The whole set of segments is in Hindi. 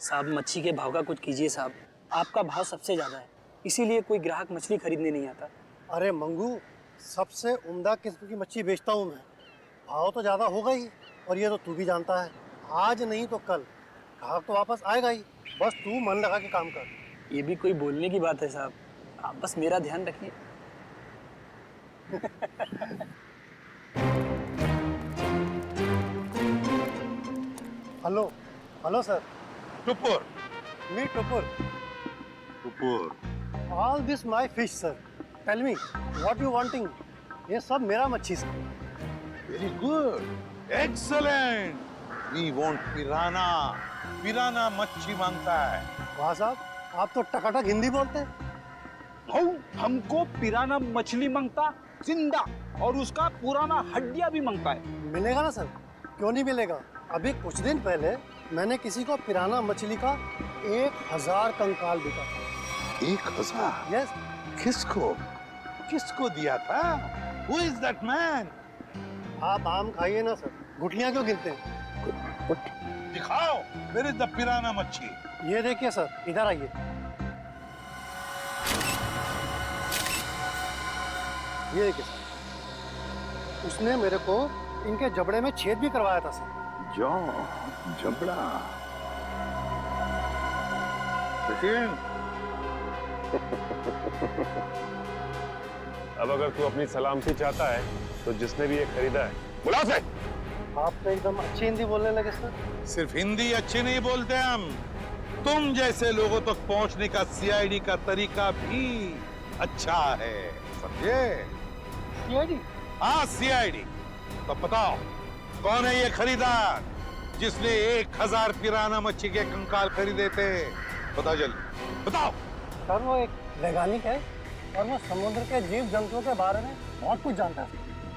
साहब मच्छी के भाव का कुछ कीजिए साहब, आपका भाव सबसे ज्यादा है, इसीलिए कोई ग्राहक मछली खरीदने नहीं आता। अरे मंगू, सबसे उम्दा किस्म की मच्छी बेचता हूँ मैं, भाव तो ज़्यादा होगा ही, और ये तो तू भी जानता है, आज नहीं तो कल ग्राहक तो वापस आएगा ही, बस तू मन लगा के काम कर। ये भी कोई बोलने की बात है साहब, आप बस मेरा ध्यान रखिए। Hello hello sir. Tupur me Tupur. Tupur all this my fish sir, tell me what you wanting. ये सब मेरा मच्छी सर। Very good, excellent. We want piranha. Piranha मच्छी मांगता है। वाह साहब, आप तो टकाटक हिंदी बोलते हैं। भाऊ हमको पिराना मछली मांगता जिंदा, और उसका पुराना हड्डियां भी मांगता है। मिलेगा ना सर, क्यों नहीं मिलेगा। अभी कुछ दिन पहले मैंने किसी को पिराना मछली का 1000 कंकाल बिका था। 1000? यस। किसको किसको दिया था? Who is that man? आप आम खाइए ना सर, गुठलियां क्यों गिरते हैं। दिखाओ, where is the पिराना मच्छी? ये देखिए सर, इधर आइए। ये देखिए सर, उसने मेरे को इनके जबड़े में छेद भी करवाया था सर। जबड़ा। सचिन, अब अगर तू अपनी सलामती चाहता है तो जिसने भी ये खरीदा है बुला उसे। आप तो एकदम अच्छी हिंदी बोलने लगे सर। सिर्फ हिंदी अच्छी नहीं बोलते हम, तुम जैसे लोगों तक पहुंचने का सीआईडी का तरीका भी अच्छा है, समझे? सीआईडी? हाँ सीआईडी। तो बताओ, कौन है ये खरीदार जिसने 1000 पिराना मच्छी के कंकाल खरीदे थे? बताओ जल्दी, बताओ। सर वो एक वैज्ञानिक है और वो समुद्र के जीव जंतुओं के बारे में बहुत कुछ जानता है।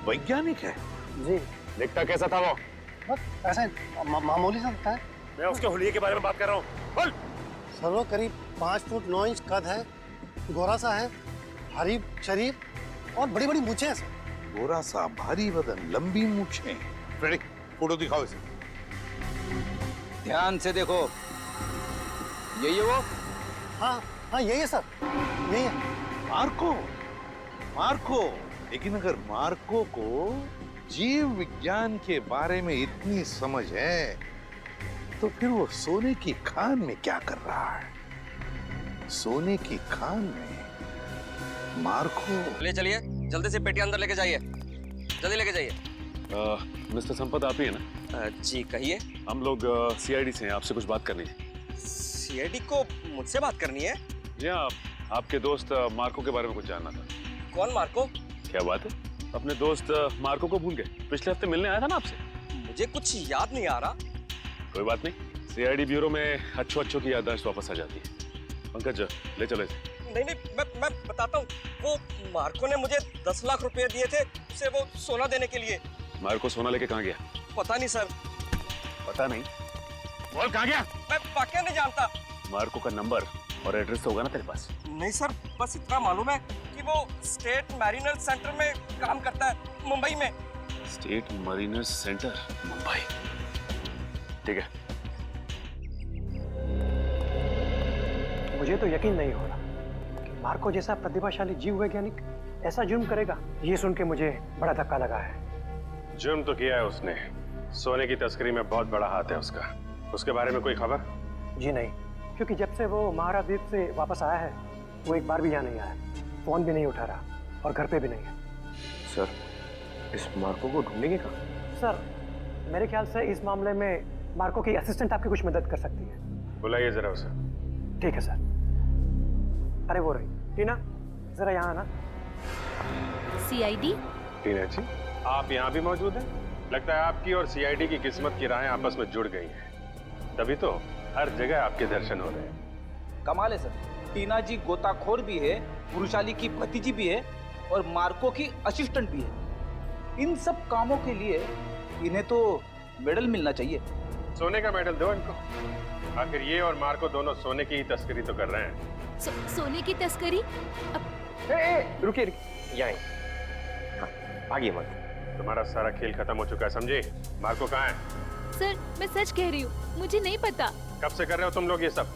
वैज्ञानिक है? जी। दिखता कैसा था वो? बस ऐसे मामूली सा दिखता है। मैं उसके हुलिये के बारे में बात कर रहा हूँ। बोल। सर वो करीब 5 फुट 9 इंच कद है, गोरा सा है, भारी शरीर और बड़ी बड़ी मूछें हैं सर। गोरा सा, भारी बदन, लंबी मूछें। फ्रेडी, फोटो दिखाओ इसे। ध्यान से देखो, यही है वो। हाँ हाँ यही है सर, यही है। Marco, Marco. लेकिन अगर मार्को को जीव विज्ञान के बारे में इतनी समझ है तो फिर वो सोने की खान में क्या कर रहा है? सोने की खान में मार्को। ले चलिए, जल्दी से पेटी अंदर लेके जाइए, जल्दी लेके जाइए। मिस्टर संपत आप ही है ना? जी कहिए। हम लोग सीआईडी से हैं, आपसे कुछ बात करनी है। सीआईडी को मुझसे बात करनी है? जी हाँ, आपके दोस्त मार्को के बारे में कुछ जानना था। कौन मार्को? क्या बात है, अपने दोस्त मार्को को भूल गए? पिछले हफ्ते मिलने आया था ना आपसे। मुझे कुछ याद नहीं आ रहा। कोई बात नहीं, सीआईडी ब्यूरो में अच्छों की याददाश्त वापस आ जाती है। पंकज ले चलो इसे। नहीं, मैं बताता हूँ। वो मार्को ने मुझे 10 लाख रुपए दिए थे उसे वो सोना देने के लिए। मार्को सोना लेके कहाँ गया? पता नहीं सर। पता नहीं? बोल कहाँ गया? मैं वाकई नहीं जानता। मार्को का नंबर और एड्रेस तो होगा ना तेरे पास? नहीं सर, बस इतना मालूम है कि वो स्टेट मैरिनर सेंटर में काम करता है, मुंबई में। State mariners centre, Mumbai. ठीक है। मुझे तो यकीन नहीं हो रहा कि मार्को जैसा प्रतिभाशाली जीव वैज्ञानिक ऐसा जुर्म करेगा। ये सुन के मुझे बड़ा धक्का लगा है। जुर्म तो किया है उसने, सोने की तस्करी में बहुत बड़ा हाथ है उसका। उसके बारे में कोई खबर? जी नहीं, क्योंकि जब से वो महाराद्वीप से वापस आया है वो एक बार भी यहाँ नहीं आया, फोन भी नहीं उठा रहा और घर पे भी नहीं है। सर, इस मार्को को ढूंढेंगे कहाँ? सर मेरे ख्याल से इस मामले में मार्को की असिस्टेंट आपकी कुछ मदद कर सकती है। बुलाइए जरा उसे। ठीक है सर। अरे वो रही टीना, जरा यहाँ आना। सीआईडी? टीना जी, आप यहाँ भी मौजूद हैं? लगता है आपकी और सीआईडी की किस्मत की राहें आपस में जुड़ गई हैं, तभी तो हर जगह आपके दर्शन हो रहे हैं। कमाल है सर, टीना जी गोताखोर भी है, पुरुषाली की भतीजी भी है और मार्को की असिस्टेंट भी है। इन सब कामों के लिए इन्हें तो मेडल मिलना चाहिए। सोने का मेडल दो इनको। आखिर ये और मार्को दोनों सोने की ही तस्करी तो कर रहे हैं। सोने की तस्करी? रुकिए यहाँ आगे मत। तुम्हारा सारा खेल खत्म हो चुका है, समझे? मार्को कहाँ है? सर मैं सच कह रही हूँ, मुझे नहीं पता। कब से कर रहे हो तुम लोग ये सब?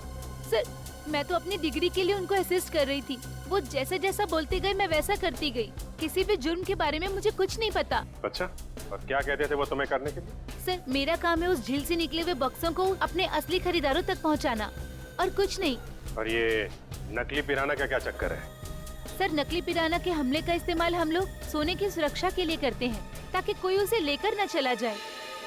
सर, मैं तो अपनी डिग्री के लिए उनको असिस्ट कर रही थी। वो जैसा जैसा बोलते गए मैं वैसा करती गई। किसी भी जुर्म के बारे में मुझे कुछ नहीं पता। अच्छा, और क्या कहते थे वो तुम्हें करने के लिए? सर, मेरा काम है उस झील से निकले हुए बक्सों को अपने असली खरीदारों तक पहुंचाना, और कुछ नहीं। और ये नकली पिराना का क्या चक्कर है? सर, नकली पिराना के हमले का इस्तेमाल हम लोग सोने की सुरक्षा के लिए करते हैं, ताकि कोई उसे लेकर न चला जाए।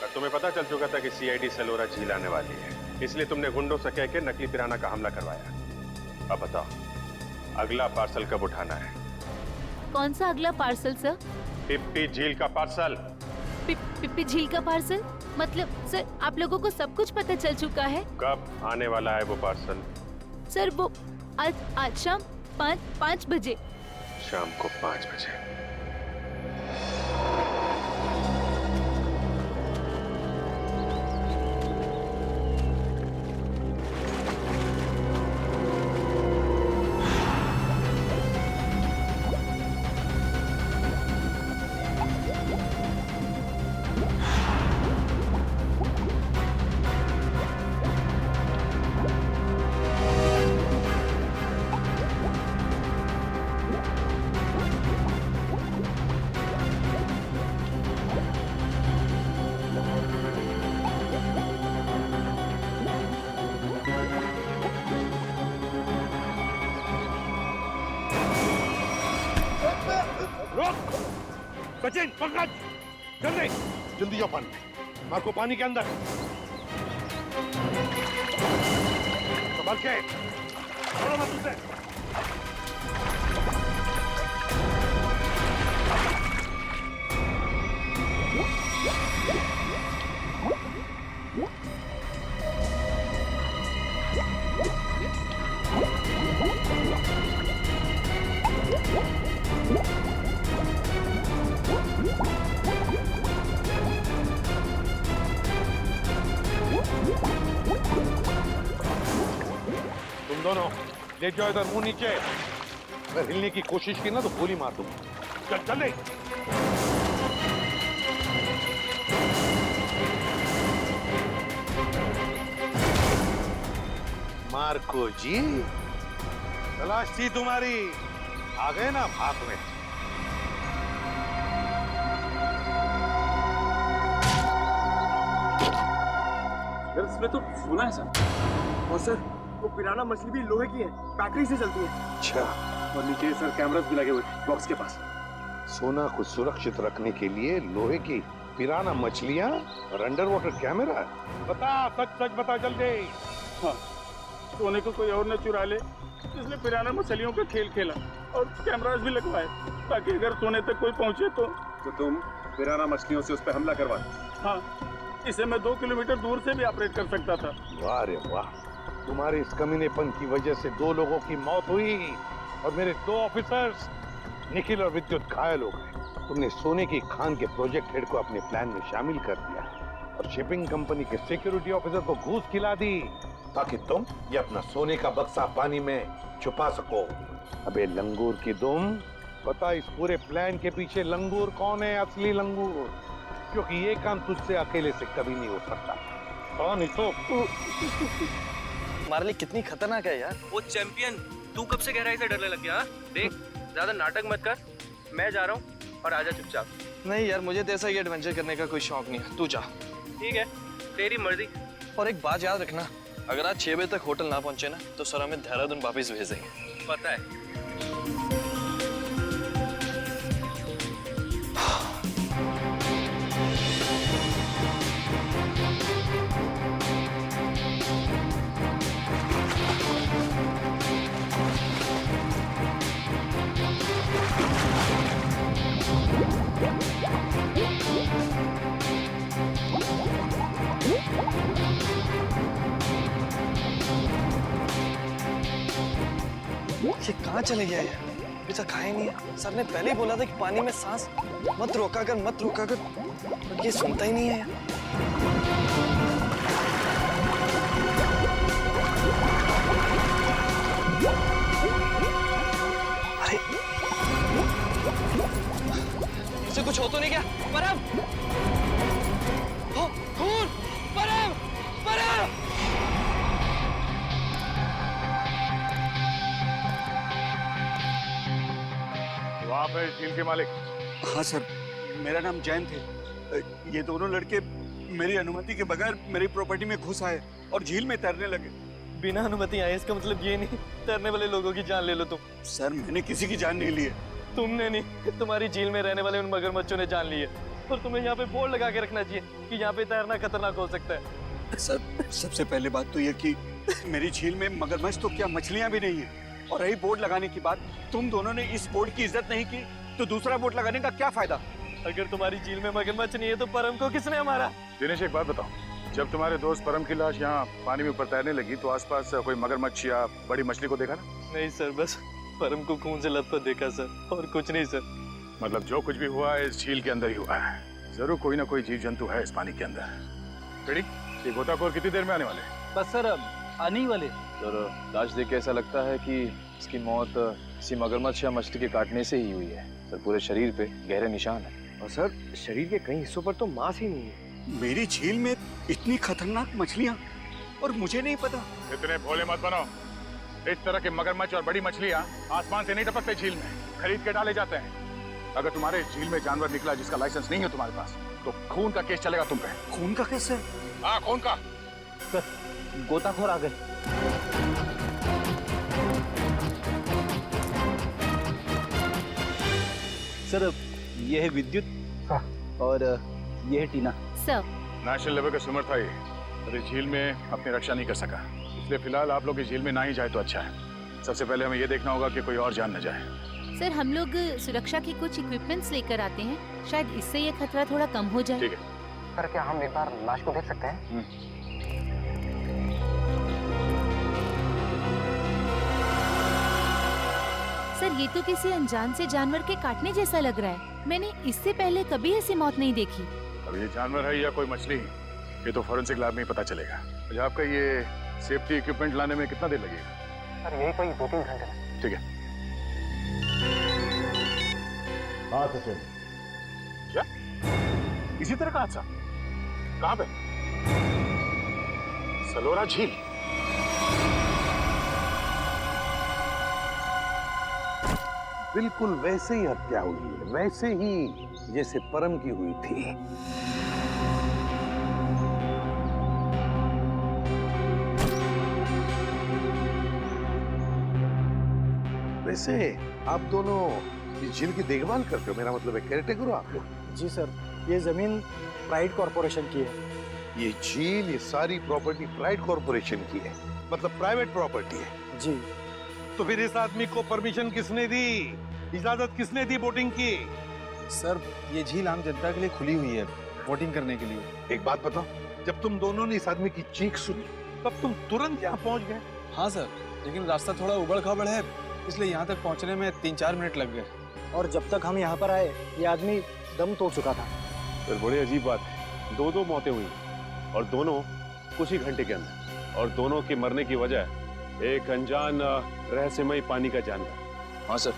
और तुम्हें पता चल चुका था कि सीआईडी सलोरा झील आने वाली है, इसलिए तुमने गुंडों से कह के नकली पिराना का हमला करवाया। अब बताओ, अगला पार्सल कब उठाना है? कौन सा अगला पार्सल सर? पिप्पी झील का पार्सल। पिप्पी झील का पार्सल? मतलब सर, आप लोगों को सब कुछ पता चल चुका है? कब आने वाला है वो पार्सल? सर, वो आज शाम 5 बजे। शाम को 5 बजे। सचिन, पंकज, जल्दी जल्दी जाओ पानी में। मार्को पानी के अंदर। संभल के, छोड़ो मत उसे। तुम दोनों ले जाओ इधर, मुंह नीचे। अगर हिलने की कोशिश की ना तो गोली मार दूंगा। चल चल। मार्को जी, तलाश थी तुम्हारी, आ गए ना भाग में। इसमें तो सोना है सर। और सर, वो पिराना मछली भी लोहे की है, बैटरी से चलती है। अच्छा, और नीचे सर कैमरास भी लगे हुए बॉक्स के पास। सोना को सुरक्षित रखने के लिए लोहे की पिराना मछलियां और अंडर वाटर कैमरा। बता, सच सच बता जल्दी। हाँ, सोने को कोई और न चुरा ले, इसलिए पिराना मछलियों का खेल खेला और कैमरास भी लगवाए, ताकि अगर सोने तक कोई पहुंचे तो तुम पिराना मछलियों से उस पर हमला करवा। हाँ, इसे मैं 2 किलोमीटर दूर से भी ऑपरेट कर सकता था। वाह रे वाह, तुम्हारे इस कमीनेपन की वजह से 2 लोगों की मौत हुई और मेरे 2 ऑफिसर्स निखिल और विद्युत घायल हो गए। तुमने सोने की खान के प्रोजेक्ट हेड को अपने प्लान में शामिल कर दिया और शिपिंग कंपनी के सिक्योरिटी ऑफिसर को घूस खिला दी, ताकि तुम ये अपना सोने का बक्सा पानी में छुपा सको। अबे लंगूर की दुम, पता इस पूरे प्लान के पीछे लंगूर कौन है? असली लंगूर, क्योंकि ये काम तुझसे अकेले से कभी नहीं हो सकता। कौन इसो? हमारे लिए कितनी खतरनाक है यार। वो चैंपियन, तू कब से गहराई से डरने लग गया? देख, ज्यादा नाटक मत कर, मैं जा रहा हूँ और आजा चुपचाप। नहीं यार, मुझे तो ऐसा ही एडवेंचर करने का कोई शौक नहीं है, तू जा। ठीक है, तेरी मर्जी। और एक बात याद रखना, अगर आज 6 बजे तक होटल ना पहुंचे ना तो सर हमें देहरादून वापस भेजेंगे। पता है। ये कहाँ चले गया है? अभी तक आया नहीं है। सर ने पहले ही बोला था कि पानी में सांस मत रोका कर, मत रोका कर, पर ये सुनता ही नहीं है यार। अरे, इसे कुछ हो तो नहीं क्या? परम! हो, खून! परम! परम! आप है झील के मालिक? हाँ सर, मेरा नाम जैन थे। ये दोनों लड़के मेरी अनुमति के बगैर मेरी प्रॉपर्टी में घुस आए और झील में तैरने लगे। बिना अनुमति आए इसका मतलब ये नहीं तैरने वाले लोगों की जान ले लो तुम। सर मैंने किसी की जान नहीं ली है। तुमने नहीं, तुम्हारी झील में रहने वाले उन मगरमच्छों ने जान ली है। और तुम्हें यहाँ पे बोर्ड लगा के रखना चाहिए कि यहाँ पे तैरना खतरनाक हो सकता है। सर सबसे पहले बात तो ये कि मेरी झील में मगरमच्छ तो क्या मछलियाँ भी नहीं है। और रही बोर्ड लगाने की बात, तुम दोनों ने इस बोर्ड की इज्जत नहीं की तो दूसरा बोर्ड लगाने का क्या फायदा। अगर तुम्हारी झील में मगरमच्छ नहीं है तो परम को किसने मारा? दिनेश एक बात बताओ, जब तुम्हारे दोस्त परम की लाश यहाँ पानी में ऊपर तैरने लगी तो आसपास कोई मगरमच्छ या बड़ी मछली को देखा ना? नहीं सर, बस परम को खून से लथपथ देखा सर, और कुछ नहीं सर। मतलब जो कुछ भी हुआ है इस झील के अंदर ही हुआ है। जरूर कोई ना कोई जीव जंतु है इस पानी के अंदर। पिड़ी, ये गोताखोर कितनी देर में आने वाले? बस सर आने ही वाले। सर लाश देख के ऐसा लगता है कि इसकी मौत किसी मगरमच्छ या मछली के काटने से ही हुई है। सर पूरे शरीर पे गहरे निशान है। और सर शरीर के कई हिस्सों पर तो मांस ही नहीं है। मेरी झील में इतनी खतरनाक मछलियाँ और मुझे नहीं पता। इतने भोले मत बनो। इस तरह के मगरमच्छ और बड़ी मछलियाँ आसमान से नहीं टपकते झील में, खरीद के डाले जाते हैं। अगर तुम्हारे झील में जानवर निकला जिसका लाइसेंस नहीं है तुम्हारे पास तो खून का केस चलेगा तुम पे। खून का केस है? हाँ खून का। सर गोताखोर आ गए। सर ये है विद्युत और ये है टीना। सर नेशनल लेवल का स्विमर था ये, अरे झील में अपनी रक्षा नहीं कर सका, इसलिए फिलहाल आप लोग इस झील में ना ही जाए तो अच्छा है। सबसे पहले हमें ये देखना होगा कि कोई और जान न जाए। सर हम लोग सुरक्षा के कुछ इक्विपमेंट्स लेकर आते हैं, शायद इससे ये खतरा थोड़ा कम हो जाए। ठीक है। सर क्या हम एक बार लाश को देख सकते हैं? सर ये तो किसी अनजान से जानवर के काटने जैसा लग रहा है। मैंने इससे पहले कभी ऐसी मौत नहीं देखी। अब ये जानवर है या कोई मछली, ये तो फॉरेंसिक लैब में ही पता चलेगा। अच्छा आपका ये सेफ्टी इक्विपमेंट लाने में कितना देर लगेगा? सर यही कोई 2-3 घंटे। ठीक है। हाँ सचिन। क्या इसी तरह का हादसा कहाँ पे? सलोरा झील। बिल्कुल वैसे ही हत्या हुई है, वैसे ही जैसे परम की हुई थी। वैसे आप दोनों इस झील की देखभाल करते हो, मेरा मतलब है केयरटेकर हो आप लोग? जी सर, ये जमीन प्राइड कॉरपोरेशन की है। ये झील, ये सारी प्रॉपर्टी प्राइड कॉरपोरेशन की है, मतलब प्राइवेट प्रॉपर्टी है। जी। तो फिर इस आदमी को परमिशन किसने दी, इजाजत किसने दी बोटिंग की? सर ये झील आम जनता के लिए खुली हुई है बोटिंग करने के लिए। एक बात बताओ, जब तुम दोनों ने इस आदमी की चीख सुनी तब तुम तुरंत यहाँ पहुंच गए? हाँ सर, लेकिन रास्ता थोड़ा उबड़ खाबड़ है, इसलिए यहाँ तक पहुँचने में 3-4 मिनट लग गए। और जब तक हम यहाँ पर आए ये आदमी दम तोड़ चुका था। सर बड़ी अजीब बात है, 2 मौतें हुई और दोनों कुछ ही घंटे के अंदर, और दोनों के मरने की वजह एक अनजान रहस्यमय पानी का जानवर। हाँ सर,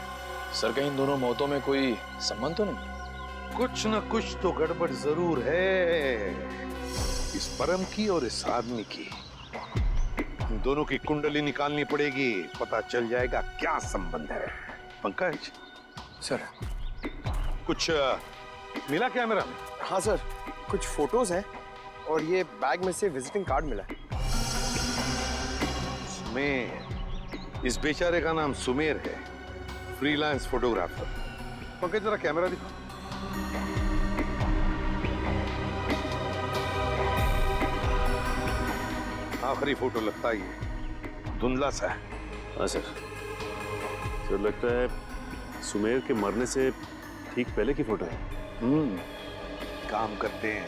सर कहीं इन दोनों मौतों में कोई संबंध तो नहीं? कुछ न कुछ तो गड़बड़ जरूर है इस परम की और इस आदमी की। इन दोनों की कुंडली निकालनी पड़ेगी, पता चल जाएगा क्या संबंध है। पंकज सर। कुछ मिला क्या मेरा? हाँ सर, कुछ फोटोज हैं और ये बैग में से विजिटिंग कार्ड मिला है। सुमेर, इस बेचारे का नाम सुमेर है, फ्रीलांस फोटोग्राफर। पंकज जरा कैमरा दिखा। आखिरी फोटो लगता ही है, धुंधला सा है। हाँ सर, सर लगता है सुमेर के मरने से ठीक पहले की फोटो है। काम करते हैं,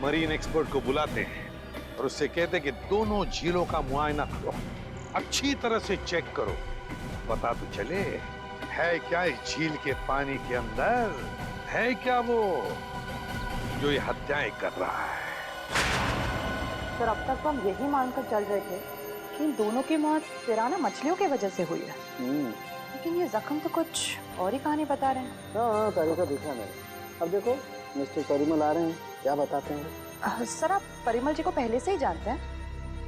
मरीन एक्सपर्ट को बुलाते हैं और उससे कहते हैं कि दोनों झीलों का मुआयना करो, अच्छी तरह से चेक करो, पता तो चले है क्या इस झील के पानी के अंदर, है क्या वो जो ये हत्याएं कर रहा है। सर अब तक तो हम यही मानकर चल रहे थे कि इन दोनों की मौत पिराना मछलियों की वजह से हुई है, लेकिन ये जख्म तो कुछ और ही कहानी बता रहे हैं। हाँ तरीका देखा मैंने। अब देखो मिस्टर परिमल आ रहे हैं, क्या बताते हैं? सर आप परिमल जी को पहले से ही जानते हैं?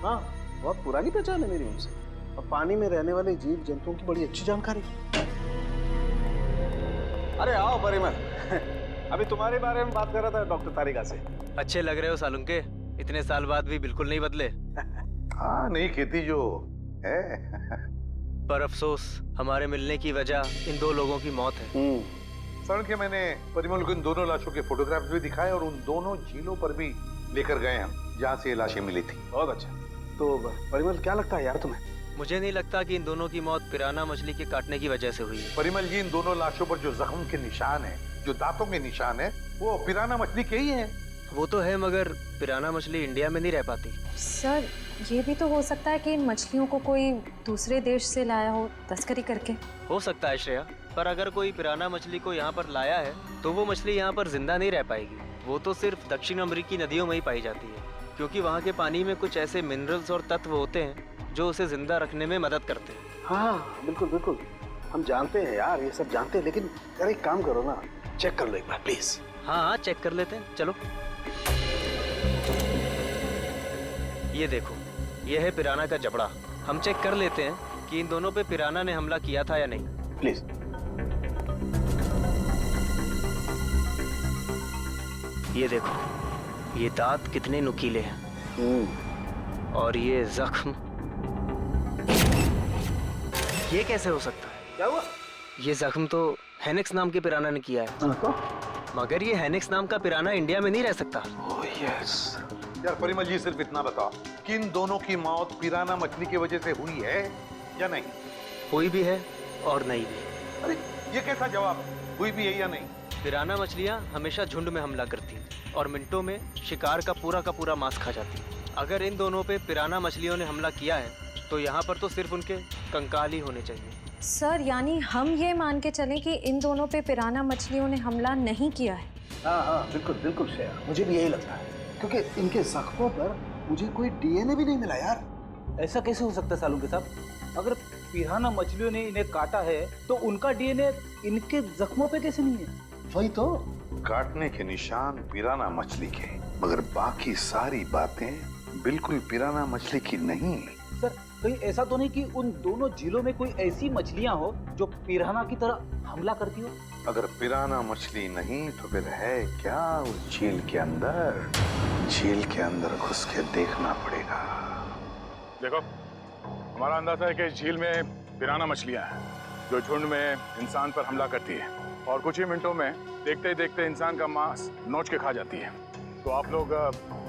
हाँ, बहुत पुरानी पहचान है मेरी उनसे, और पानी में रहने वाले जीव जंतुओं की बड़ी अच्छी जानकारी। अरे आओ परिमल। अभी तुम्हारे बारे में बात कर रहा था डॉक्टर तारिका से। अच्छे लग रहे हो सालुंके, इतने साल बाद भी बिल्कुल नहीं बदले। हाँ नहीं खेती जो है। पर अफसोस हमारे मिलने की वजह इन दो लोगों की मौत है। सर के मैंने परिमल को इन दोनों लाशों के फोटोग्राफ्स भी दिखाए और उन दोनों झीलों पर भी लेकर गए हम जहाँ से ये लाशें मिली थी। बहुत अच्छा। तो परिमल क्या लगता है यार तुम्हें? मुझे नहीं लगता कि इन दोनों की मौत पिराना मछली के काटने की वजह से हुई है। परिमल जी, इन दोनों लाशों पर जो जख्म के निशान है, जो दांतों के निशान है, वो पिराना मछली के ही हैं। वो तो है, मगर पिराना मछली इंडिया में नहीं रह पाती। सर ये भी तो हो सकता है कि इन मछलियों को कोई दूसरे देश से लाया हो तस्करी करके। हो सकता है श्रेया, पर अगर कोई पिराना मछली को यहाँ पर लाया है तो वो मछली यहाँ पर जिंदा नहीं रह पाएगी। वो तो सिर्फ दक्षिण अमेरिकी नदियों में ही पाई जाती है, क्योंकि वहाँ के पानी में कुछ ऐसे मिनरल्स और तत्व होते हैं जो उसे जिंदा रखने में मदद करते हैं। हाँ बिल्कुल बिल्कुल, हम जानते हैं यार, ये सब जानते हैं, लेकिन यार एक काम करो ना, चेक कर लो एक बार प्लीज। हाँ चेक कर लेते हैं, चलो। ये देखो, ये है पिराना का जबड़ा। हम चेक कर लेते हैं कि इन दोनों पे पिराना ने हमला किया था या नहीं। प्लीज। ये देखो, ये दांत कितने नुकीले हैं। और ये जख्म, ये कैसे हो सकता है? क्या हुआ? ये जख्म तो हेनेक्स नाम के पिराना ने किया है। मगर ये हेनेक्स नाम का पिराना इंडिया में नहीं रह सकता। Oh yes. यार परिमल जी, सिर्फ इतना बताओ कि इन दोनों की मौत पिराना मछली की वजह से हुई है या नहीं? हुई भी है और नहीं भी। अरे ये कैसा जवाब, हुई भी है या नहीं? पिराना मछलियाँ हमेशा झुंड में हमला करती हैं और मिनटों में शिकार का पूरा मांस खा जाती हैं। अगर इन दोनों पे पिराना मछलियों ने हमला किया है तो यहाँ पर तो सिर्फ उनके कंकाल ही होने चाहिए। सर यानी हम ये मान के चलें कि इन दोनों पे पिराना मछलियों ने हमला नहीं किया है? हाँ बिल्कुल बिल्कुल श्रेया, मुझे भी यही लगता है, क्योंकि इनके जख्मों पर मुझे कोई डीएनए भी नहीं मिला यार। ऐसा कैसे हो सकता है सालुंके साहब? अगर पिराना मछलियों ने इन्हें काटा है तो उनका डीएनए इनके जख्मों पे कैसे नहीं है? वही तो। काटने के निशान पिराना मछली के, मगर बाकी सारी बातें बिल्कुल पिराना मछली की नहीं। सर कहीं ऐसा तो नहीं कि उन दोनों झीलों में कोई ऐसी मछलियां हो जो पिराना की तरह हमला करती हो? अगर पिराना मछली नहीं तो फिर है क्या उस झील के अंदर? झील के अंदर घुस के देखना पड़ेगा। देखो, हमारा अंदाजा है कि इस झील में पिराना मछलियां हैं जो झुंड में इंसान पर हमला करती है और कुछ ही मिनटों में देखते ही देखते इंसान का मांस नोच के खा जाती है। तो आप लोग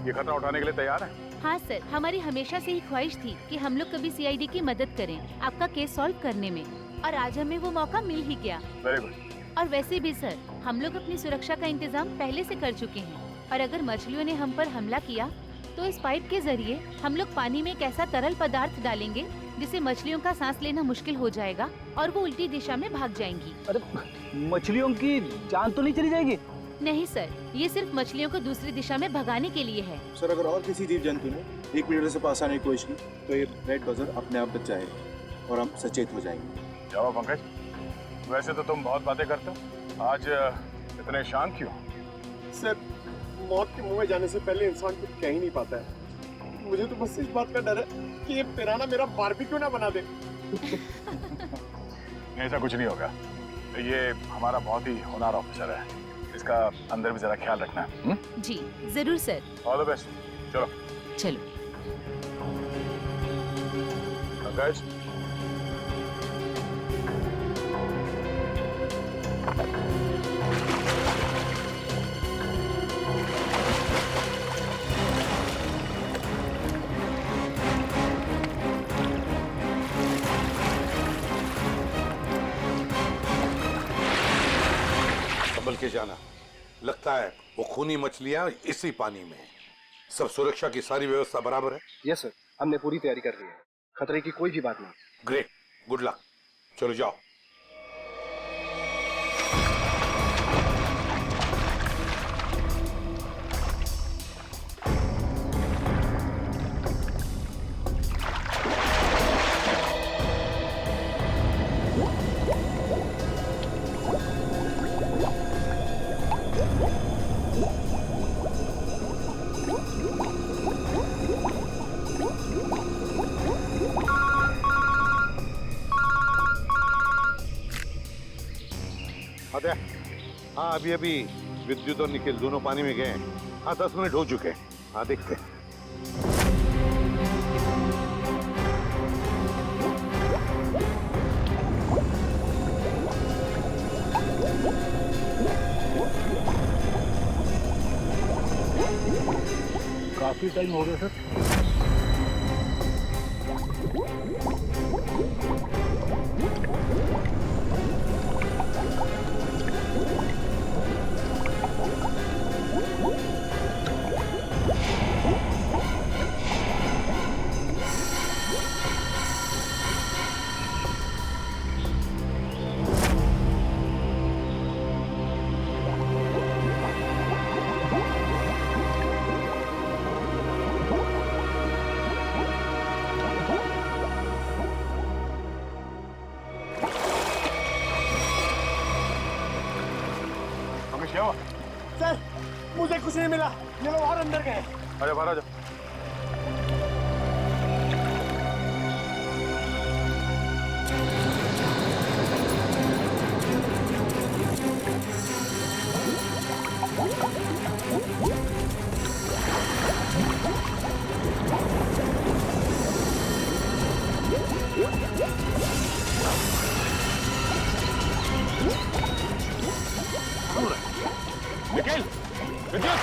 ये खतरा उठाने के लिए तैयार हैं? हाँ सर, हमारी हमेशा से ही ख्वाहिश थी कि हम लोग कभी सीआईडी की मदद करें आपका केस सॉल्व करने में, और आज हमें वो मौका मिल ही गया। Very good. और वैसे भी सर, हम लोग अपनी सुरक्षा का इंतजाम पहले से कर चुके हैं, और अगर मछलियों ने हम पर हमला किया तो इस पाइप के जरिए हम लोग पानी में एक ऐसा तरल पदार्थ डालेंगे जिससे मछलियों का सांस लेना मुश्किल हो जाएगा और वो उल्टी दिशा में भाग जाएंगी। अरे मछलियों की जान तो नहीं चली जाएगी? नहीं सर, ये सिर्फ मछलियों को दूसरी दिशा में भगाने के लिए है। सर अगर और किसी जीव जंतु ने 1 मीटर से पास आने की कोशिश की तो ये रेड बजर अपने आप बच जाएगा और हम सचेत हो जाएंगे। जाओ पंकज, वैसे तो तुम बहुत बातें करते हो, आज इतने शांत क्यों? सर मौत के मुंह में जाने से पहले इंसान कुछ कह ही नहीं पाता है। मुझे तो बस इस बात का डर है कि ये पिराना मेरा बारबेक्यू ना बना दे। ऐसा कुछ नहीं होगा, ये हमारा बहुत ही होनहार ऑफिसर है, इसका अंदर भी जरा ख्याल रखना। जी जरूर सर। All the best. चलो चलो। पंकज, संभल के जाना, लगता है वो खूनी मछलियां इसी पानी में हैं। सब सुरक्षा की सारी व्यवस्था बराबर है? यस सर, हमने पूरी तैयारी कर ली है, खतरे की कोई भी बात नहीं। Great, good luck. चलो जाओ। आते हैं। हाँ, अभी अभी विद्युत और निखिल दोनों पानी में गए हैं। हाँ, 10 मिनट हो चुके हैं। हाँ, देखते हैं। काफी टाइम हो गया सर। क्या हुआ? सर मुझे कुछ नहीं मिला, ये लोग और अंदर गए। अरे बाहर आ जाओ। निखिल, विद्युत!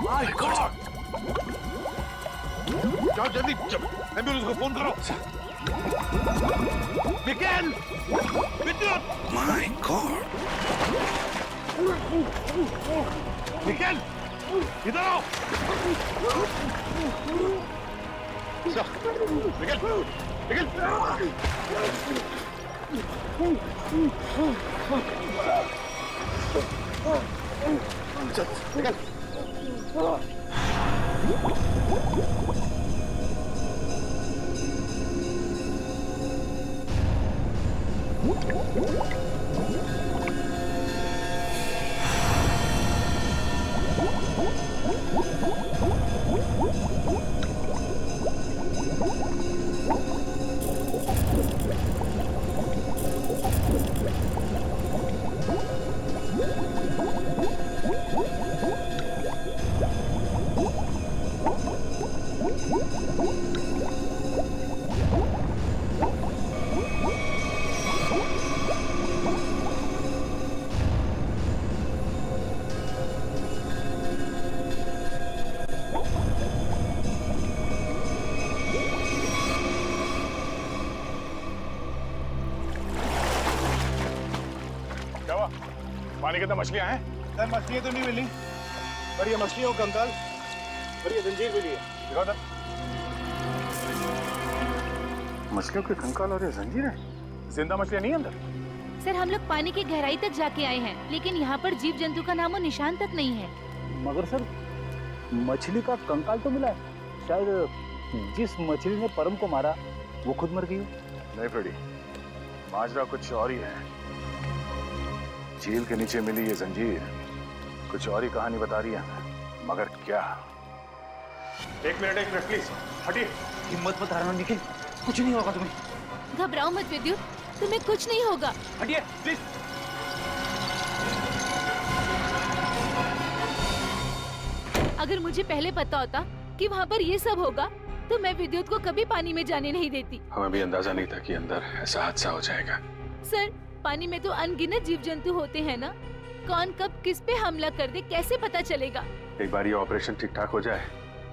My god! जाओ जल्दी, एम्बुलेंस को फोन करो। निखिल! विद्युत! My god! निखिल! इधर आओ! निखिल! निखिल! चल, निकल! पानी के अंदर मछलियां हैं? सर मछलियां तो नहीं मिली, पर ये मछलियों का कंकाल और ये जंजीर मिली है। दिखाओ इधर। मछलियों के कंकाल और ये जंजीर है? जिंदा मछलियां नहीं अंदर? सर हम लोग पानी की गहराई तक जाके आए हैं, लेकिन यहाँ पर जीव जंतु का नामो निशान तक नहीं है। मगर सर मछली का कंकाल तो मिला है। शायद जिस मछली ने परम को मारा वो खुद मर गई। नहीं फ्रेडी, माजरा कुछ और ही है। झील के नीचे मिली ये जंजीर कुछ और ही कहानी बता रही है, मगर क्या? एक मिनट प्लीज हटिए। हिम्मत मत हारना निखिल, कुछ नहीं होगा तुम्हें। घबराओ मत विद्युत, तुम्हें कुछ नहीं होगा। हटिए प्लीज। अगर मुझे पहले पता होता कि वहाँ पर ये सब होगा तो मैं विद्युत को कभी पानी में जाने नहीं देती। हमें भी अंदाजा नहीं था कि अंदर ऐसा हादसा हो जाएगा। सर पानी में तो अनगिनत जीव जंतु होते हैं ना, कौन कब किस पे हमला कर दे कैसे पता चलेगा? एक बार ये ऑपरेशन ठीक ठाक हो जाए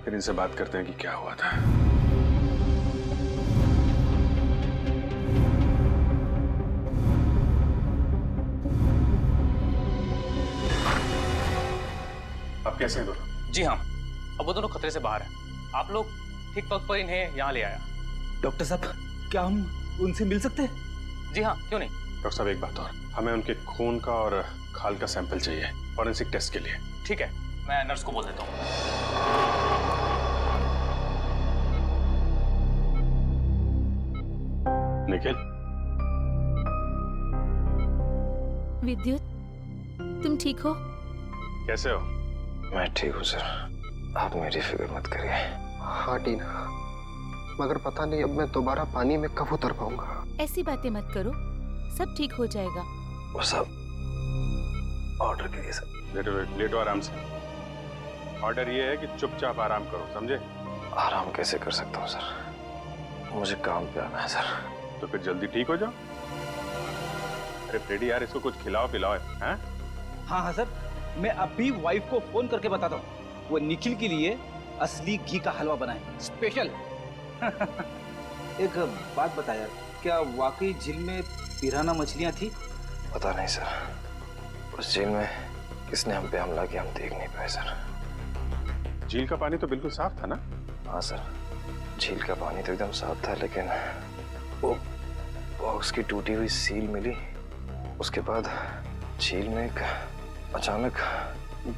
फिर इनसे बात करते हैं कि क्या हुआ था। आप कैसे हैं दोनों? जी हाँ, अब वो दोनों खतरे से बाहर हैं। आप लोग ठीक वक्त पर इन्हें यहाँ ले आया। डॉक्टर साहब क्या हम उनसे मिल सकते हैं? जी हाँ, क्यों नहीं। डॉक्टर साहब एक बात और, हमें उनके खून का और खाल का सैंपल चाहिए फॉरेंसिक टेस्ट के लिए। ठीक है, मैं नर्स को बोल देता हूँ। निखिल, विद्युत तुम ठीक हो? कैसे हो? मैं ठीक हूँ सर, आप मेरी फिक्र मत करिए। हाँ टीना, मगर पता नहीं अब मैं दोबारा पानी में कब उतर पाऊंगा। ऐसी बातें मत करो, सब ठीक हो जाएगा। वो सब ऑर्डर करिए सर। लेटो आराम से। ऑर्डर ये है कि चुपचाप आराम करो, समझे? आराम कैसे कर सकता हूँ सर, मुझे काम पे आना है सर। तो फिर जल्दी ठीक हो जाओ। अरे फ्रेडी यार, इसको कुछ खिलाओ पिलाओ। हैं? हाँ हाँ सर, मैं अभी वाइफ को फोन करके बताता हूँ, वो निखिल के लिए असली घी का हलवा बनाए स्पेशल। एक बात बता यार, क्या वाकई झील में पिराना मछलियाँ थी? पता नहीं सर, उस झील में किसने हम पे हमला किया हम देख नहीं पाए सर। झील का पानी तो बिल्कुल साफ था ना? हाँ सर, झील का पानी तो एकदम साफ था, लेकिन वो बॉक्स की टूटी हुई सील मिली। उसके बाद झील में एक अचानक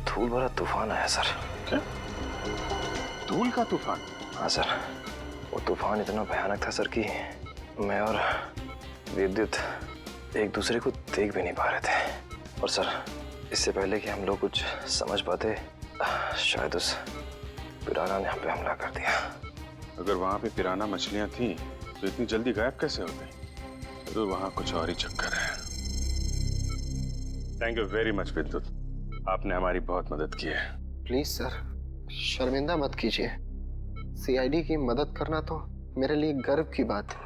धूल भरा तूफान आया सर। क्या? धूल का तूफान? हाँ सर, वो तूफान इतना भयानक था सर कि मैं और विद्युत एक दूसरे को देख भी नहीं पा रहे थे। और सर, इससे पहले कि हम लोग कुछ समझ पाते, शायद उस पिराना ने हम पे हमला कर दिया। अगर वहां पे पिराना मछलियां थी तो इतनी जल्दी गायब कैसे हो गई? तो वहां कुछ और ही चक्कर है। थैंक यू वेरी मच विद्युत, आपने हमारी बहुत मदद की है। प्लीज सर, शर्मिंदा मत कीजिए। सीआईडी की मदद करना तो मेरे लिए गर्व की बात है।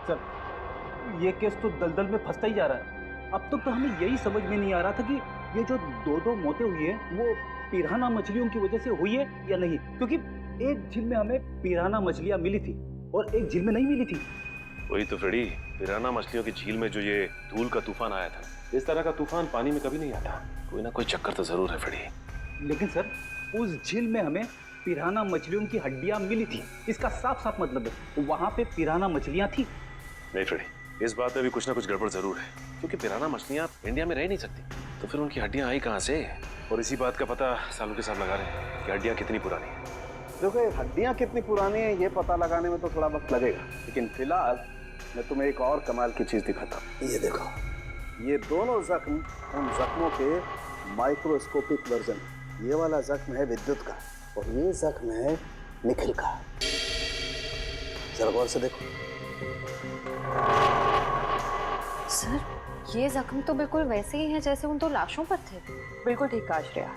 सर, ये केस तो दलदल में फंसता ही जा रहा है। अब तक तो हमें यही समझ में नहीं आ रहा था कि ये जो दो मौतें हुई है वो पिराना मछलियों की वजह से हुई है या नहीं, क्योंकि एक झील में हमें पिराना मछलियां मिली थी और एक झील में नहीं मिली थी। वही तो फ्रेडी, पिराना मछलियों की झील में जो ये धूल का तूफान आया था, इस तरह का तूफान पानी में कभी नहीं आता। कोई ना कोई चक्कर तो जरूर है फ्रेडी। लेकिन सर, उस झील में हमें पिराना मछलियों की हड्डियां मिली थी, इसका साफ साफ मतलब है वहां पे पिराना मछलियां थी। नहीं फ्रेडी, इस बात में भी कुछ ना कुछ गड़बड़ जरूर है, क्योंकि पिराना मछलियां इंडिया में रह नहीं सकती, तो फिर उनकी हड्डियां आई कहां से? और इसी बात का पता सालों के साथ लगा रहे हैं कि हड्डियां कितनी पुरानी है। देखो, ये हड्डियां कितनी पुरानी है ये पता लगाने में तो थोड़ा वक्त लगेगा, लेकिन फिलहाल मैं तुम्हें एक और कमाल की चीज दिखाता हूँ। ये देखो, ये दोनों जख्म उन जख्मों के माइक्रोस्कोपिक वर्जन। ये वाला जख्म है विद्युत का और ये जख्म है निखिल का। जरा गौर से देखो। सर, ये जख्म तो बिल्कुल वैसे ही हैं जैसे उन दो लाशों पर थे। बिल्कुल ठीक कहा श्रेया,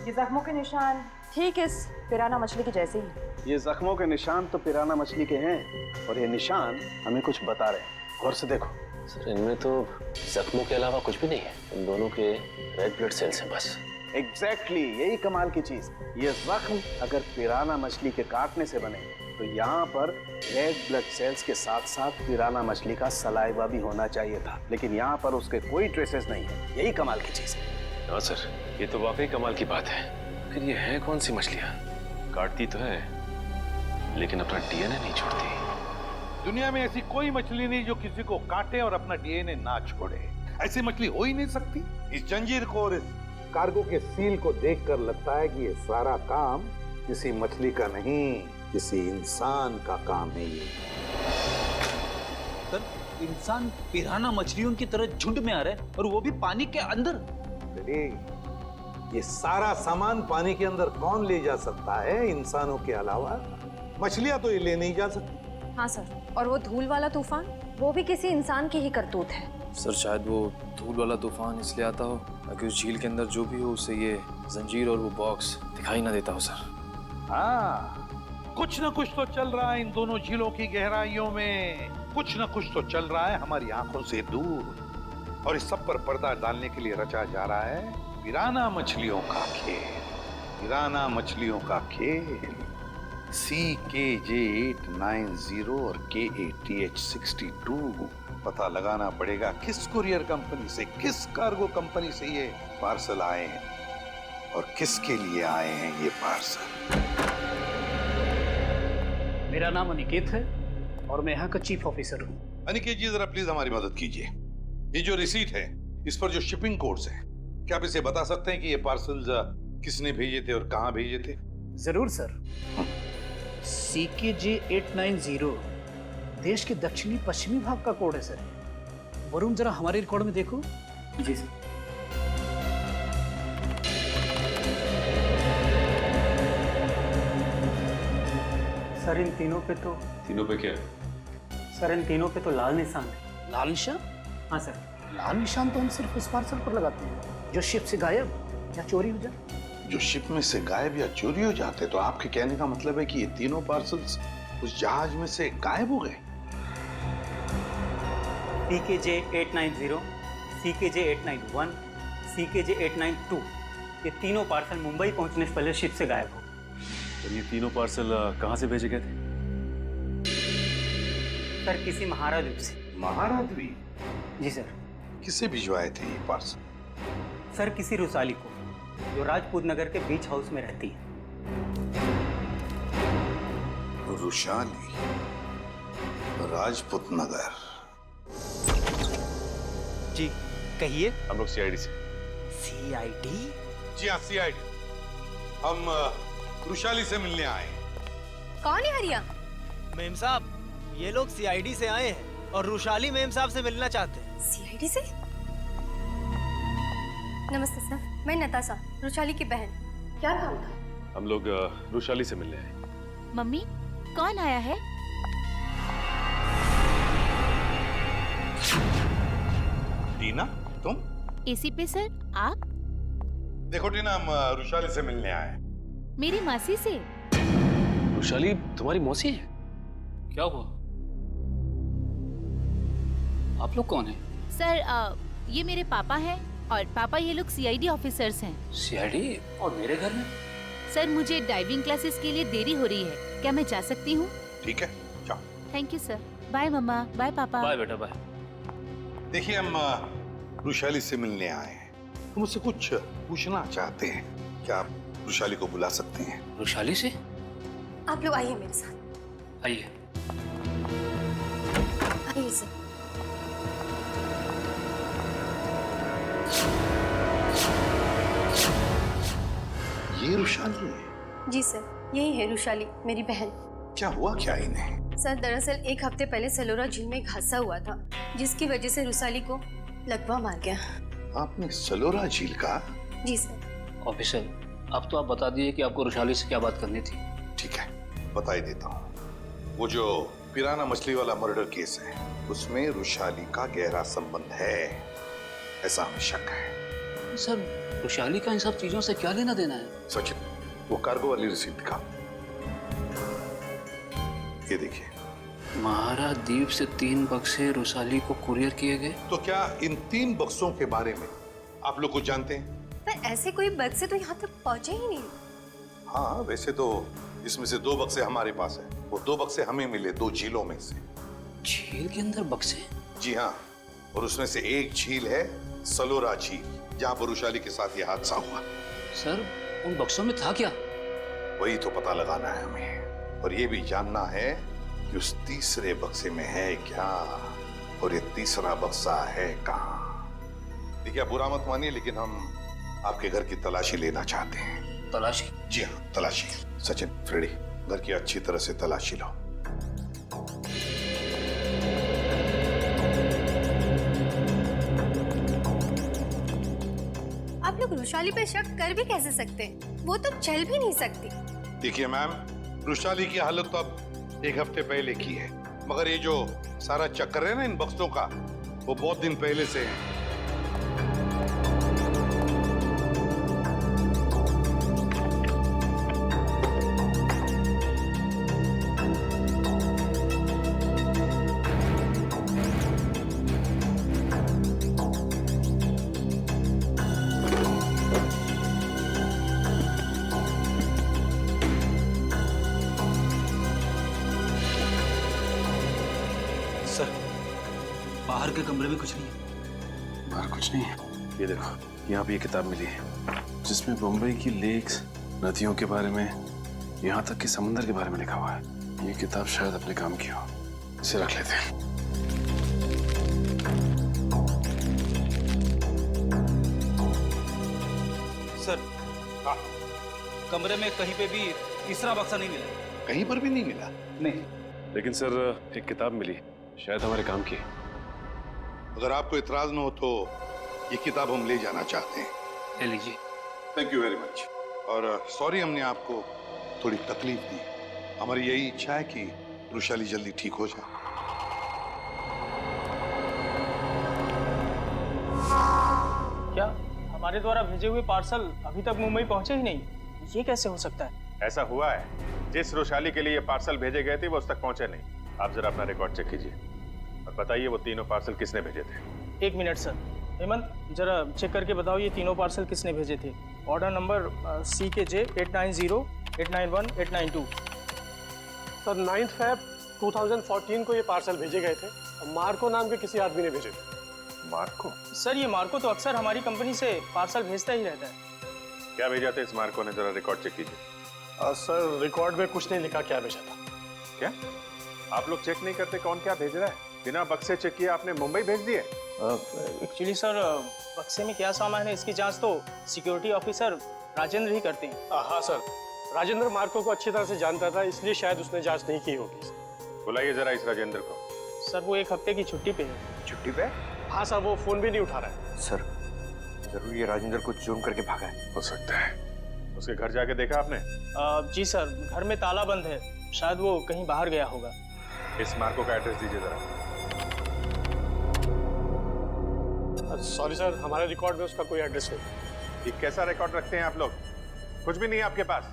ये जख्मों के निशान ठीक इस पिराना मछली के जैसे ही। ये जख्मों के निशान तो पिराना मछली के हैं और ये निशान हमें कुछ बता रहे हैं। गौर से देखो। सर, इनमें तो जख्मों के अलावा कुछ भी नहीं है, इन दोनों के रेड ब्लड सेल्स हैं बस। एग्जैक्टली, यही कमाल की चीज। ये जख्म अगर पिराना मछली के काटने से बने तो यहाँ पर रेड ब्लड सेल्स के साथ साथ पिराना मछली का सलाइवा भी होना चाहिए था, लेकिन यहाँ पर उसके कोई ट्रेसेस नहीं है। यही कमाल की चीज है। हाँ सर, ये तो वाकई कमाल की बात है। फिर ये है कौन सी मछलियां? काटती तो है लेकिन अपना डीएनए नहीं छोड़ती। दुनिया में ऐसी कोई मछली नहीं जो किसी को काटे और अपना डीएनए ना छोड़े। ऐसी मछली हो ही नहीं सकती। इस जंजीर को और इस कार्गो के सील को देखकर लगता है कि ये सारा काम किसी मछली का नहीं, किसी इंसान का काम है। ये सर, इंसान पिराना मछलियों की तरह झुंड में आ रहे हैं और वो भी पानी के अंदर। अरे, ये सारा सामान पानी के अंदर कौन ले जा सकता है इंसानों के अलावा? मछलियां तो ये ले नहीं जा सकती। हाँ सर, और वो धूल वाला तूफान, वो भी किसी इंसान की ही करतूत है। सर, शायद वो धूल वाला तूफान इसलिए आता हो ताकि उस झील के अंदर जो भी हो उसे ये जंजीर और वो बॉक्स दिखाई ना देता हो सर। हाँ, कुछ न कुछ तो चल रहा है इन दोनों झीलों की गहराइयों में। कुछ न कुछ तो चल रहा है हमारी आंखों से दूर, और इस सब पर पर्दा डालने के लिए रचा जा रहा है पिराना मछलियों का खेल। पिराना मछलियों का खेल। CKJ890 और KATH62। पता लगाना पड़ेगा किस कुरियर कंपनी से, किस कार्गो कंपनी से ये पार्सल आए हैं और किसके लिए आए हैं ये पार्सल। मेरा नाम अनिकेत है और मैं यहाँ का चीफ ऑफिसर हूँ। अनिकेत जी, जरा प्लीज हमारी मदद कीजिए। ये जो रिसीट है, इस पर जो शिपिंग कोड्स हैं, क्या आप इसे बता सकते हैं कि ये पार्सल्स किसने भेजे थे और कहाँ भेजे थे? जरूर सर। CKJ890 देश के दक्षिणी पश्चिमी भाग का कोड है सर। वरुण, जरा हमारे रिकॉर्ड में देखो। जी सर। सर इन तीनों पे तो तीनों पे क्या? सर इन तीनों पे तो लाल निशान है। लाल निशान? हाँ सर। लाल निशान तो हम सिर्फ उस पार्सल पर लगाते हैं जो शिप से गायब या चोरी हो जाए। जो शिप में से गायब या चोरी हो जाते, तो आपके कहने का मतलब है कि ये तीनों पार्सल्स उस जहाज में से गायब हो गए? CKJ 890, CKJ 891, CKJ 892 ये तीनों पार्सल मुंबई पहुंचने से पहले शिप से गायब हो। और ये तीनों पार्सल कहाँ से भेजे गए थे? सर किसी महारा द्वीप से। महारा द्वीप? जी सर। किसे भिजवाए थे ये पार्सल? सर किसी रुसाली को, जो राजपूत नगर के बीच हाउस में रहती है। रुशाली, राजपूत नगर। जी कहिए। हम लोग CID से। CID? जी हाँ, CID। हम रुशाली से मिलने आए। कौन है हरिया? मेम साहब, ये लोग CID से आए हैं और रुशाली मेम साहब से मिलना चाहते हैं। CID से? नमस्ते सर, मैं नताशा, रुशाली की बहन। क्या काम था? हम लोग रुशाली से मिलने आए। मम्मी कौन आया है? टीना, तुम? एसी पे सर, आप? देखो टीना, हम रुशाली से मिलने आए। मेरी मासी से। रुशाली तुम्हारी मौसी है? क्या हुआ? आप लोग कौन हैं? सर ये मेरे पापा हैं और पापा ये लोग CID ऑफिसर्स हैं। CID? और मेरे घर में? सर मुझे डाइविंग क्लासेस के लिए देरी हो रही है, क्या मैं जा सकती हूँ? ठीक है, जाओ। Thank you sir. बाय मम्मा, बाय पापा। बाय बेटा, बाय। देखिए, हम रुशाली से मिलने आए हैं। हम उससे कुछ पूछना चाहते हैं। क्या आप रुशाली को बुला सकते हैं? रुशाली से? आप लोग आइए मेरे साथ। आइए। आइए सर। ये रुशाली है? जी सर, यही है रुशाली, मेरी बहन। क्या हुआ क्या इन्हें? सर दरअसल एक हफ्ते पहले सलोरा झील में एक हादसा हुआ था, जिसकी वजह से रुशाली को लकवा मार गया। आपने सलोरा झील का? जी सर। ऑफिसर, अब तो आप बता दिए कि आपको रुशाली से क्या बात करनी थी। ठीक है, बता ही देता हूँ। वो जो पिराना मछली वाला मर्डर केस है, उसमें रुशाली का गहरा संबंध है, ऐसा हमें शक है। सर, रुशाली का इन सब चीजों से क्या लेना देना है? सचिन, वो कार्गो वाली रिसीप्ट दिखा। ये देखिए। महारा द्वीप से 3 बक्से रुशाली को कुरियर किए गए। तो क्या इन 3 बक्सों के बारे में आप लोग कुछ जानते हैं? पर ऐसे कोई बक्से तो यहाँ तक पहुँचे ही नहीं। हाँ, वैसे तो इसमें से 2 बक्से हमारे पास है। वो 2 बक्से हमें मिले 2 झीलों में से। झील के अंदर बक्से? जी हाँ, और उसमें से एक झील है सलोरा झील, जहाँ पर रुशाली के साथ ये हादसा हुआ। सर, उन बक्सों में था क्या? वही तो पता लगाना है हमें, और ये भी जानना है कि उस तीसरे बक्से में है क्या, और ये तीसरा बक्सा है कहाँ। देखिए, आप बुरा मत मानिए, लेकिन हम आपके घर की तलाशी लेना चाहते हैं। तलाशी? जी हाँ, तलाशी। सचिन, फ्रेडी, घर की अच्छी तरह से तलाशी लो। आप लोग रुशाली पे शक कर भी कैसे सकते हैं? वो तो चल भी नहीं सकती। देखिए मैम, रुशाली की हालत तो अब 1 हफ्ते पहले की है, मगर ये जो सारा चक्कर है ना इन बक्सों का, वो बहुत दिन पहले से है। सर, बाहर के कमरे में कुछ नहीं है। बाहर कुछ नहीं है? ये देखो, यहाँ पे ये किताब मिली है, जिसमें मुंबई की लेक्स, नदियों के बारे में, यहाँ तक कि समुद्र के बारे में लिखा हुआ है। ये किताब शायद अपने काम की हो, इसे रख लेते हैं। सर, कमरे में कहीं पे भी तीसरा बक्सा नहीं मिला। कहीं पर भी नहीं मिला? नहीं। लेकिन सर, एक किताब मिली, शायद हमारे काम की। अगर आपको इतराज न हो तो ये किताब हम ले जाना चाहते हैं। ले लीजिए। Thank you very much. और सॉरी हमने आपको थोड़ी तकलीफ दी। हमारी यही इच्छा है कि वृषाली जल्दी ठीक हो जाए। क्या हमारे द्वारा भेजे हुए पार्सल अभी तक मुंबई पहुंचे ही नहीं? ये कैसे हो सकता है? ऐसा हुआ है, जिस वृषाली के लिए ये पार्सल भेजे गए थे वो उस तक पहुंचे नहीं। आप जरा अपना रिकॉर्ड चेक कीजिए और बताइए वो तीनों पार्सल किसने भेजे थे। 1 मिनट सर। हेमंत, जरा चेक करके बताओ ये तीनों पार्सल किसने भेजे थे। Order number CKJ 890, 891, 892। Sir 9 Feb 2014 को ये पार्सल भेजे गए थे और मार्को नाम के किसी आदमी ने भेजे थे। मार्को? सर ये मार्को तो अक्सर हमारी कंपनी से पार्सल भेजता ही रहता है। क्या भेजा था इस मार्को ने, जरा रिकॉर्ड चेक कीजिए। सर रिकॉर्ड में कुछ नहीं लिखा क्या भेजा था। क्या आप लोग चेक नहीं करते कौन क्या भेज रहा है? बिना बक्से चेक किए आपने मुंबई भेज दिए? एक्चुअली सर बक्से में क्या सामान है इसकी जांच तो सिक्योरिटी ऑफिसर राजेंद्र ही करते हैं। हाँ सर, राजेंद्र मार्को को अच्छी तरह से जानता था, इसलिए शायद उसने जांच नहीं की होगी। बुलाइए जरा इस राजेंद्र को। सर वो 1 हफ्ते की छुट्टी पे है। छुट्टी पे? हाँ सर, वो फोन भी नहीं उठा रहा है। सर जरूर ये राजेंद्र को चूम करके भागा है। हो सकता है। उसके घर जाके देखा आपने? जी सर, घर में ताला बंद है, शायद वो कहीं बाहर गया होगा। इस मार्को का एड्रेस दीजिए जरा। सॉरी सर, हमारे रिकॉर्ड में उसका कोई एड्रेस नहीं। ये कैसा रिकॉर्ड रखते हैं आप लोग? कुछ भी नहीं है आपके पास।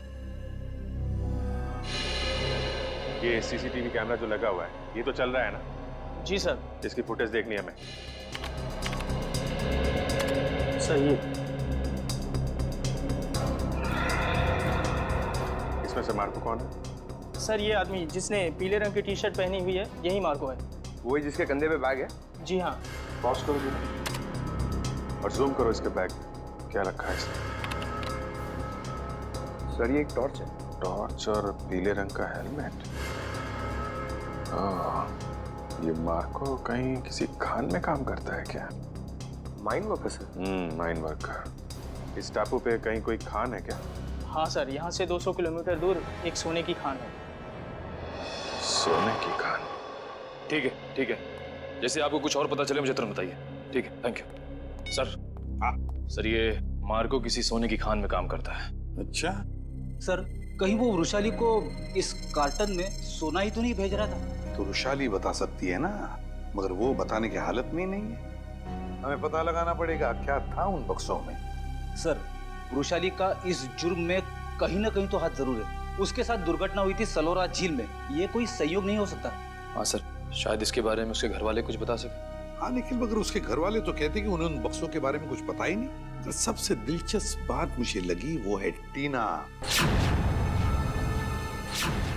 ये सीसीटीवी कैमरा जो लगा हुआ है ये तो चल रहा है ना? जी सर। इसकी फुटेज देखनी है हमें। सर ये इसमें से मार्को कौन है? सर ये आदमी जिसने पीले रंग की टी-शर्ट पहनी हुई है यही मार्को है। वही जिसके कंधे पे बैग है? जी हाँ। पॉज करो जी और जूम करो इसके बैग। क्या रखा है इसमें? सर ये एक टॉर्च है। टॉर्च और पीले रंग का हेलमेट। ये मार्को कहीं किसी खान में काम करता है क्या? Mine worker sir? Mine worker. इस टापू पे कहीं कोई खान है क्या? हाँ सर, यहाँ से 200 किलोमीटर दूर एक सोने की खान है। सोने की खान? ठीक है। जैसे आपको कुछ और पता चले मुझे तुरंत बताइए। ठीक है, थैंक यू। सर सर ये मार्को किसी सोने की खान में काम करता है। अच्छा सर, कहीं वो वृषाली को इस कार्टन में सोना ही तो नहीं भेज रहा था? तो वृषाली बता सकती है ना, मगर वो बताने की हालत में ही नहीं है। हमें पता लगाना पड़ेगा क्या था उन बक्सों में। सर, वृषाली का इस जुर्म में कहीं ना कहीं तो हाथ जरूर है। उसके साथ दुर्घटना हुई थी सलोरा झील में, ये कोई संयोग नहीं हो सकता। हाँ सर, शायद इसके बारे में उसके घर वाले कुछ बता सके। हाँ, लेकिन मगर उसके घर वाले तो कहते कि उन्हें उन बक्सों के बारे में कुछ पता ही नहीं। तो सबसे दिलचस्प बात मुझे लगी वो है टीना।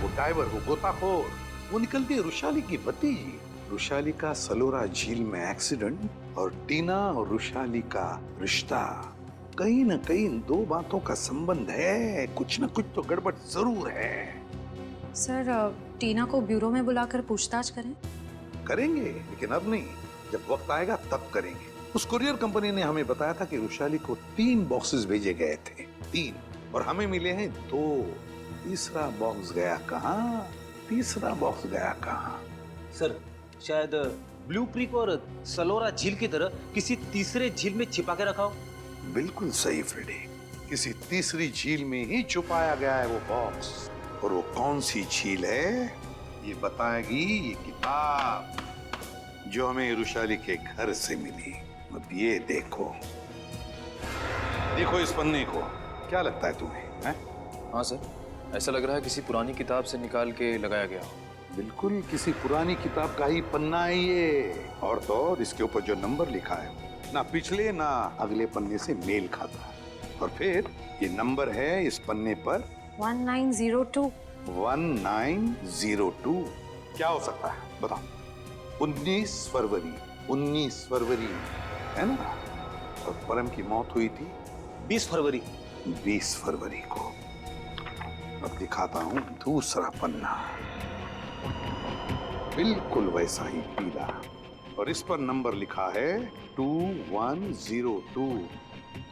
वो डाइवर, वो गोताखोर, वो निकलती है वृषाली की भतीजी। वृषाली का सलोरा झील में एक्सीडेंट और टीना और वृषाली का रिश्ता, कहीं न कहीं इन दो बातों का संबंध है। कुछ न कुछ तो गड़बड़ जरूर है। सर टीना को ब्यूरो में बुलाकर पूछताछ करें? करेंगे, लेकिन अब नहीं, जब वक्त आएगा तब करेंगे। उस कुरियर कंपनी ने हमें बताया था कि वृषाली को 3 बॉक्सेस भेजे गए थे, 3, और हमें मिले हैं 2। तीसरा बॉक्स गया कहाँ? सर, शायद ब्लू क्रीक और सलोरा झील की तरह किसी तीसरे झील में छिपा के रखा हो। बिल्कुल सही फ्रेडी, किसी तीसरी झील में ही छुपाया गया है वो बॉक्स। और वो कौन सी झील है ये बताएगी ये किताब जो हमें वृषाली के घर से मिली। अब ये देखो इस पन्ने को, क्या लगता है तुम्हें? हैं? हाँ सर, ऐसा लग रहा है किसी पुरानी किताब से निकाल के लगाया गया हो। बिल्कुल किसी पुरानी किताब का ही पन्ना है ये। और तो और इसके ऊपर जो नंबर लिखा है ना पिछले ना अगले पन्ने से मेल खाता है। और फिर ये नंबर है इस पन्ने पर 1902। 1902 क्या हो सकता है बताओ? 19 फरवरी है ना? और परम की मौत हुई थी 20 फरवरी। 20 फरवरी को। अब दिखाता हूं दूसरा पन्ना, बिल्कुल वैसा ही पीला, और इस पर नंबर लिखा है 2102,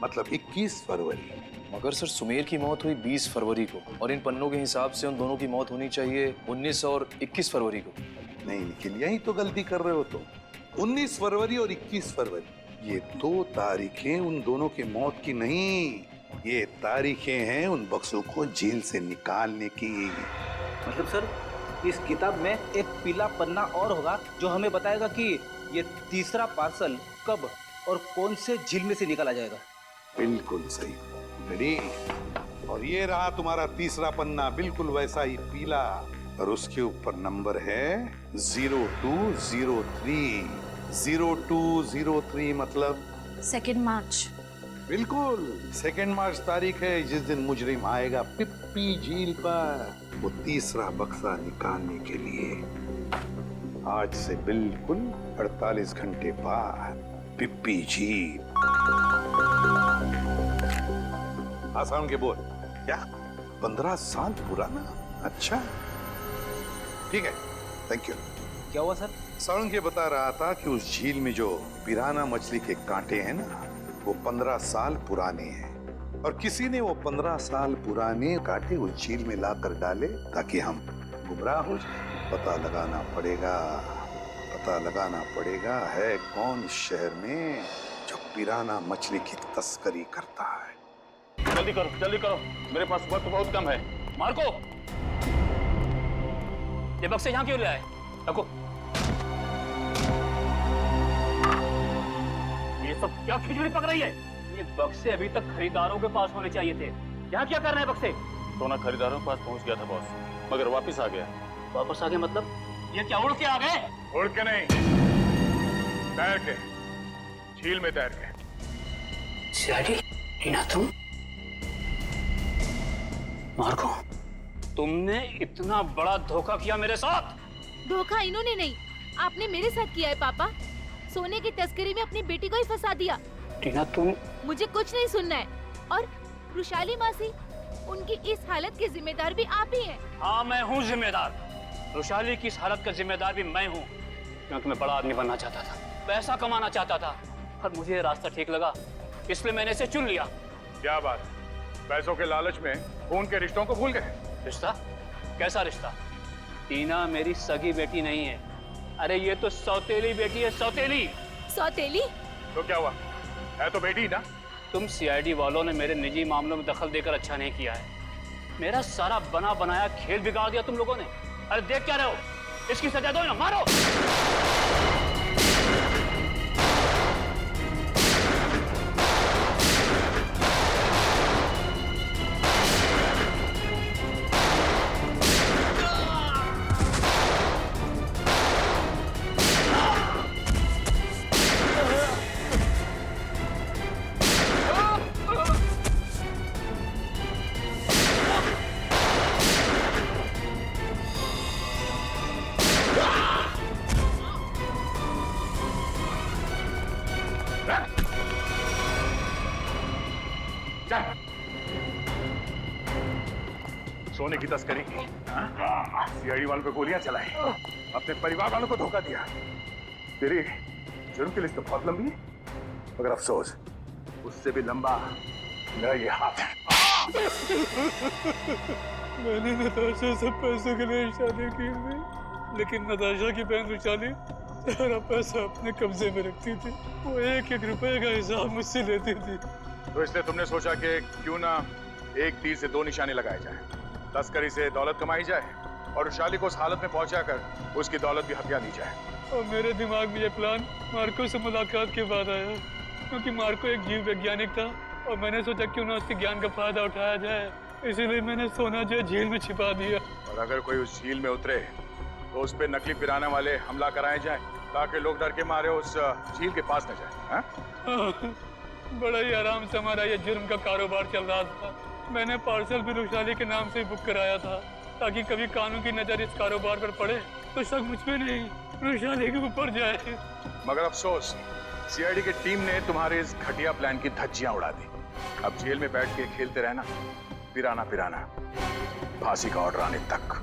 मतलब 21 फरवरी। मगर सर, सुमेर की मौत हुई 20 फरवरी को और इन पन्नों के हिसाब से उन दोनों की मौत होनी चाहिए 19 और 21 फरवरी को। नहीं, लेकिन यही तो गलती कर रहे हो तुम। 19 फरवरी और 21 फरवरी ये 2 तारीखें उन दोनों की मौत की नहीं, ये तारीखें हैं उन बक्सों को जेल से निकालने की। मतलब सर इस किताब में एक पीला पन्ना और होगा जो हमें बताएगा कि ये तीसरा पार्सल कब और कौन से झील में से निकाला जाएगा। बिल्कुल सही। रेडी? और ये रहा तुम्हारा तीसरा पन्ना, बिल्कुल वैसा ही पीला, और उसके ऊपर नंबर है 0203। 0203 मतलब 2 मार्च। बिल्कुल 2 मार्च तारीख है जिस दिन मुजरिम आएगा पिप्पी झील पर वो तीसरा बक्सा निकालने के लिए। आज से बिल्कुल 48 घंटे बाद पिप्पी झील। आसान के बोल क्या 15 साल पुराना? अच्छा ठीक है, थैंक यू। क्या हुआ सर? साउंड के बता रहा था कि उस झील में जो पिराना मछली के कांटे हैं ना, वो 15 साल पुराने हैं और किसी ने वो 15 साल पुराने कांटे उस झील में लाकर डाले ताकि हम गुमराह हो जाए। पता लगाना पड़ेगा है कौन इस शहर में जो पिराना मछली की तस्करी करता है। जल्दी करो, मेरे पास वक्त बहुत कम है। मार्को, ये बक्से यहाँ क्यों ले आए? रखो। ये सब क्या खिचड़ी पक रही है? ये बक्से अभी तक खरीदारों के पास होने चाहिए थे। यहाँ क्या कर रहे हैं बक्से? सोना खरीदारों के पास पहुंच गया था बॉस, मगर वापस आ गया। वापस आ गए मतलब? ये क्या उड़ के आ गए? उड़ के नहीं, तैर के, झील में तैर के। सीआईडी रीना, तुम? मार्को, तुमने इतना बड़ा धोखा किया मेरे साथ? धोखा इन्होंने नहीं, आपने मेरे साथ किया है पापा। सोने की तस्करी में अपनी बेटी को ही फंसा दिया। रीना तुम? मुझे कुछ नहीं सुनना है। और रुशाली मासी, उनकी इस हालत के जिम्मेदार भी आप ही हैं। हाँ, मैं हूँ जिम्मेदार। रुशाली की इस हालत का जिम्मेदार भी मैं हूँ, क्योंकि मैं बड़ा आदमी बनना चाहता था, पैसा कमाना चाहता था, और मुझे ये रास्ता ठीक लगा, इसलिए मैंने इसे चुन लिया। क्या बात, पैसों के लालच में खून के रिश्तों को भूल गए? रिश्ता? कैसा रिश्ता? टीना मेरी सगी बेटी नहीं है। अरे ये तो सौतेली बेटी है, सौतेली। सौतेली? तो क्या हुआ, है तो बेटी ना। तुम सीआईडी वालों ने मेरे निजी मामलों में दखल देकर अच्छा नहीं किया है। मेरा सारा बना बनाया खेल बिगाड़ दिया तुम लोगों ने। अरे देख क्या रहे हो, इसकी सजा दो ना, मारो। सोने की तस्करी की, सीआईडी वालों पे गोलियां चलाई, अपने परिवार वालों को धोखा दिया। तेरी जुर्म की लिस्ट तो बहुत लंबी है, मगर अफसोस उससे भी लंबा मेरा ये हाथ है। मैंने नताशा से पैसों के लिए शादी की थी, लेकिन नताशा की बहन रुशाली सारा पैसा अपने कब्जे में रखती थी। वो एक एक रुपए का हिसाब मुझसे लेती थी। तो इसलिए तुमने सोचा कि क्यों ना एक तीर से दो निशाने लगाए जाए, तस्करी से दौलत कमाई जाए और रुशाली को उस हालत में पहुंचाकर उसकी दौलत भी हथिया ली जाए। और मेरे दिमाग में ये प्लान मार्को से मुलाकात के बाद आया, क्योंकि मार्को एक जीव वैज्ञानिक था और मैंने सोचा क्यों ना उसके ज्ञान का फायदा उठाया जाए, इसीलिए मैंने सोना जो झील में छिपा दिया। और अगर कोई उस झील में उतरे तो उस पे नकली पिराना वाले हमला कराए जाए, ताकि लोग डर के मारे उस झील के पास न जाए। हाँ? बड़ा ही आराम से हमारा ये जुर्म का कारोबार चल रहा था। मैंने पार्सल भी रुशाली के नाम से बुक कराया था, ताकि कभी कानून की नजर इस कारोबार पर पड़े तो शक मुझ पे नहीं रुशाली के ऊपर जाए। मगर अफसोस, सीआईडी की टीम ने तुम्हारे इस घटिया प्लान की धज्जियां उड़ा दी। अब जेल में बैठ के खेलते रहना, पिराना पिराना, फांसी का ऑर्डर आने तक।